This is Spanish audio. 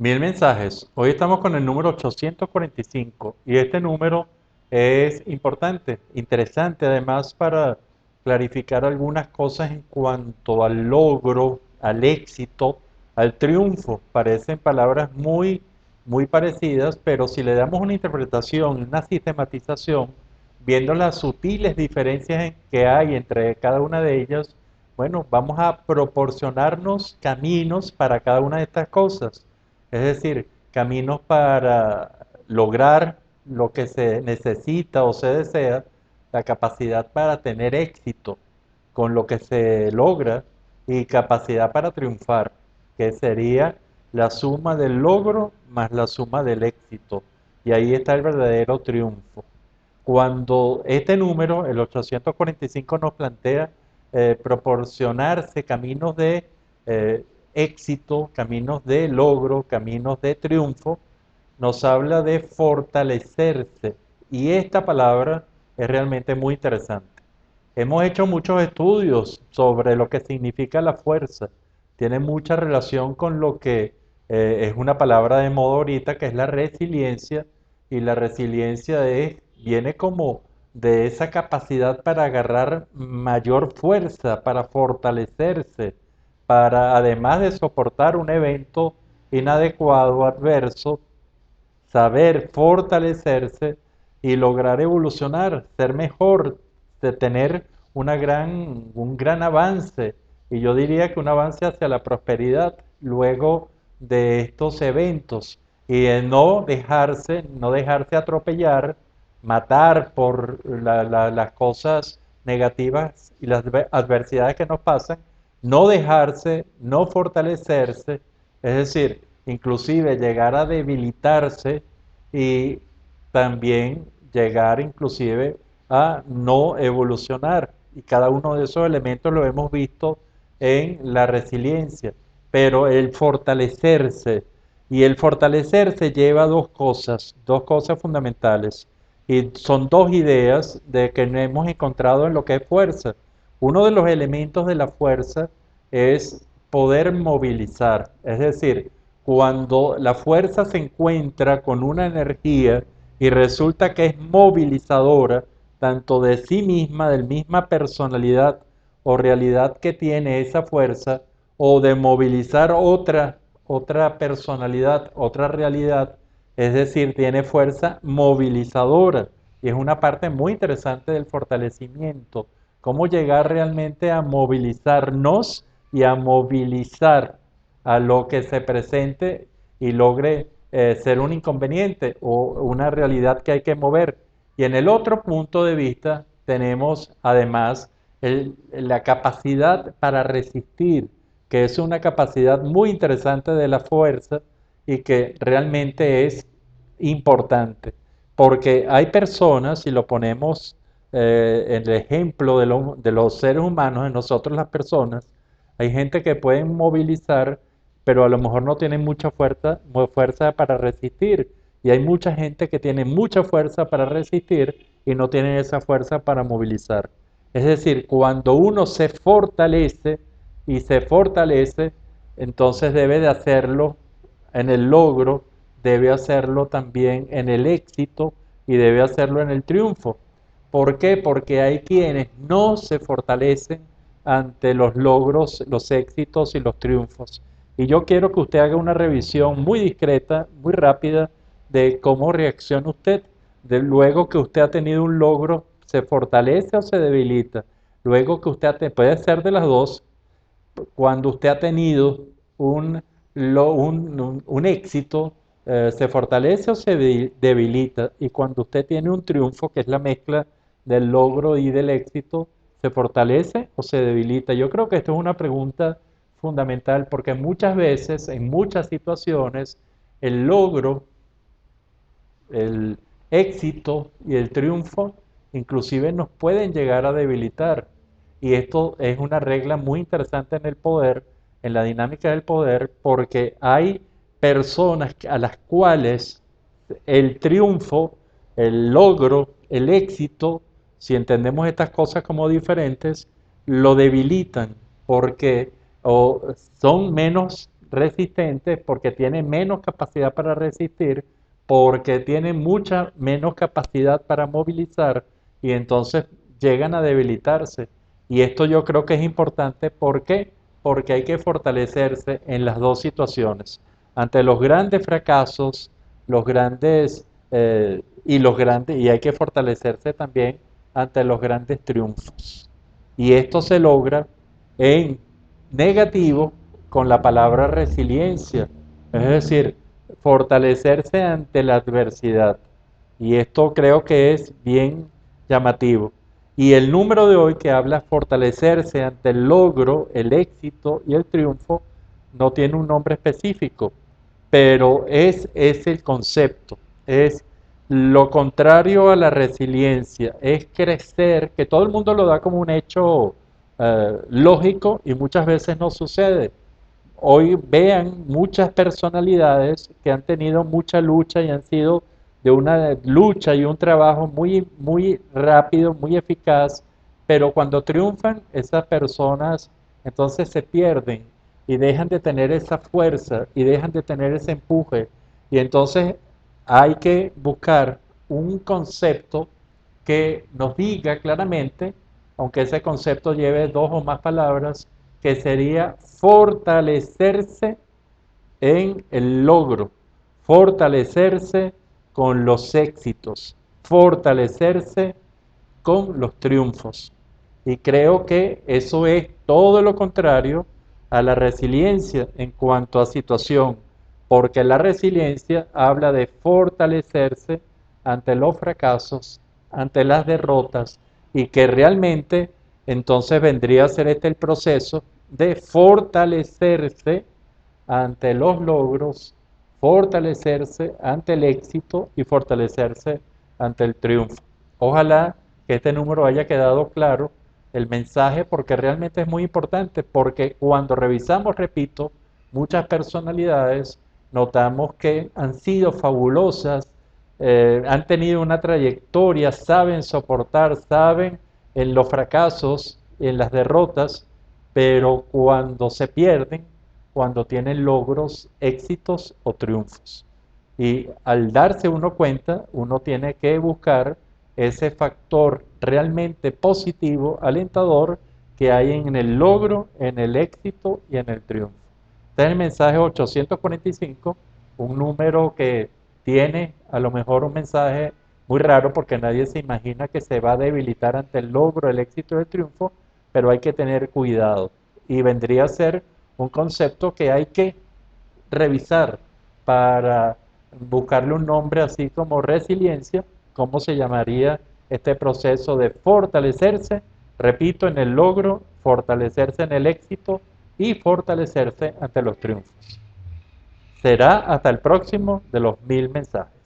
Mil mensajes. Hoy estamos con el número 845 y este número es importante, interesante además para clarificar algunas cosas en cuanto al logro, al éxito, al triunfo. Parecen palabras muy parecidas, pero si le damos una interpretación, una sistematización, viendo las sutiles diferencias que hay entre cada una de ellas, bueno, vamos a proporcionarnos caminos para cada una de estas cosas. Es decir, caminos para lograr lo que se necesita o se desea, la capacidad para tener éxito con lo que se logra y capacidad para triunfar, que sería la suma del logro más la suma del éxito. Y ahí está el verdadero triunfo. Cuando este número, el 845, nos plantea proporcionarse caminos de eh, éxito, caminos de logro, caminos de triunfo, nos habla de fortalecerse. Y esta palabra es realmente muy interesante. Hemos hecho muchos estudios sobre lo que significa la fuerza. Tiene mucha relación con lo que es una palabra de moda ahorita, que es la resiliencia. Y la resiliencia viene como de esa capacidad para agarrar mayor fuerza, para fortalecerse, para además de soportar un evento inadecuado, adverso, saber fortalecerse y lograr evolucionar, ser mejor, de tener un gran avance, y yo diría que un avance hacia la prosperidad luego de estos eventos, y de no dejarse atropellar, matar por las cosas negativas y las adversidades que nos pasan, no dejarse, no fortalecerse, es decir, inclusive llegar a debilitarse y también llegar inclusive a no evolucionar. Y cada uno de esos elementos lo hemos visto en la resiliencia. Pero el fortalecerse, y el fortalecerse lleva dos cosas fundamentales. Y son dos ideas de que no hemos encontrado en lo que es fuerza. Uno de los elementos de la fuerza es poder movilizar, es decir, cuando la fuerza se encuentra con una energía y resulta que es movilizadora, tanto de sí misma, de la misma personalidad o realidad que tiene esa fuerza, o de movilizar otra personalidad, otra realidad, es decir, tiene fuerza movilizadora. Y es una parte muy interesante del fortalecimiento, cómo llegar realmente a movilizarnos y a movilizar a lo que se presente y logre ser un inconveniente o una realidad que hay que mover. Y en el otro punto de vista tenemos además la capacidad para resistir, que es una capacidad muy interesante de la fuerza y que realmente es importante, porque hay personas, si lo ponemos en el ejemplo de los seres humanos, en nosotros las personas, hay gente que pueden movilizar, pero a lo mejor no tienen mucha fuerza para resistir. Y hay mucha gente que tiene mucha fuerza para resistir y no tiene esa fuerza para movilizar. Es decir, cuando uno se fortalece y se fortalece, entonces debe de hacerlo en el logro, debe hacerlo también en el éxito y debe hacerlo en el triunfo. ¿Por qué? Porque hay quienes no se fortalecen ante los logros, los éxitos y los triunfos. Y yo quiero que usted haga una revisión muy discreta, muy rápida, de cómo reacciona usted. De luego que usted ha tenido un logro, ¿se fortalece o se debilita? Luego que puede ser de las dos, cuando usted ha tenido un éxito, se fortalece o se debilita. Y cuando usted tiene un triunfo, que es la mezcla del logro y del éxito, ¿se fortalece o se debilita? Yo creo que esto es una pregunta fundamental porque muchas veces, en muchas situaciones, el logro, el éxito y el triunfo inclusive nos pueden llegar a debilitar. Y esto es una regla muy interesante en el poder, en la dinámica del poder, porque hay personas a las cuales el triunfo, el logro, el éxito, si entendemos estas cosas como diferentes, lo debilitan porque o son menos resistente porque tiene menos capacidad para resistir, porque tiene mucha menos capacidad para movilizar y entonces llegan a debilitarse. Y esto yo creo que es importante. ¿Por qué? Porque hay que fortalecerse en las dos situaciones. Ante los grandes fracasos, los grandes y hay que fortalecerse también ante los grandes triunfos. Y esto se logra en negativo con la palabra resiliencia, es decir, fortalecerse ante la adversidad. Y esto creo que es bien llamativo. Y el número de hoy que habla fortalecerse ante el logro, el éxito y el triunfo no tiene un nombre específico, pero es el concepto, es lo contrario a la resiliencia, es crecer, que todo el mundo lo da como un hecho lógico y muchas veces no sucede. Hoy vean muchas personalidades que han tenido mucha lucha y han sido de una lucha y un trabajo muy, muy rápido, muy eficaz, pero cuando triunfan esas personas entonces se pierden y dejan de tener esa fuerza y dejan de tener ese empuje y entonces hay que buscar un concepto que nos diga claramente, aunque ese concepto lleve dos o más palabras, que sería fortalecerse en el logro, fortalecerse con los éxitos, fortalecerse con los triunfos. Y creo que eso es todo lo contrario a la resiliencia en cuanto a situación, porque la resiliencia habla de fortalecerse ante los fracasos, ante las derrotas, y que realmente entonces vendría a ser este el proceso de fortalecerse ante los logros, fortalecerse ante el éxito y fortalecerse ante el triunfo. Ojalá que este número haya quedado claro el mensaje porque realmente es muy importante, porque cuando revisamos, repito, muchas personalidades, notamos que han sido fabulosas, han tenido una trayectoria, saben soportar, saben en los fracasos, en las derrotas, pero cuando se pierden, cuando tienen logros, éxitos o triunfos. Y al darse uno cuenta, uno tiene que buscar ese factor realmente positivo, alentador, que hay en el logro, en el éxito y en el triunfo. Este es el mensaje 845, un número que tiene a lo mejor un mensaje muy raro porque nadie se imagina que se va a debilitar ante el logro, el éxito y el triunfo, pero hay que tener cuidado. Y vendría a ser un concepto que hay que revisar para buscarle un nombre así como resiliencia, cómo se llamaría este proceso de fortalecerse, repito, en el logro, fortalecerse en el éxito y fortalecerse ante los triunfos. Será hasta el próximo de los 1000 mensajes.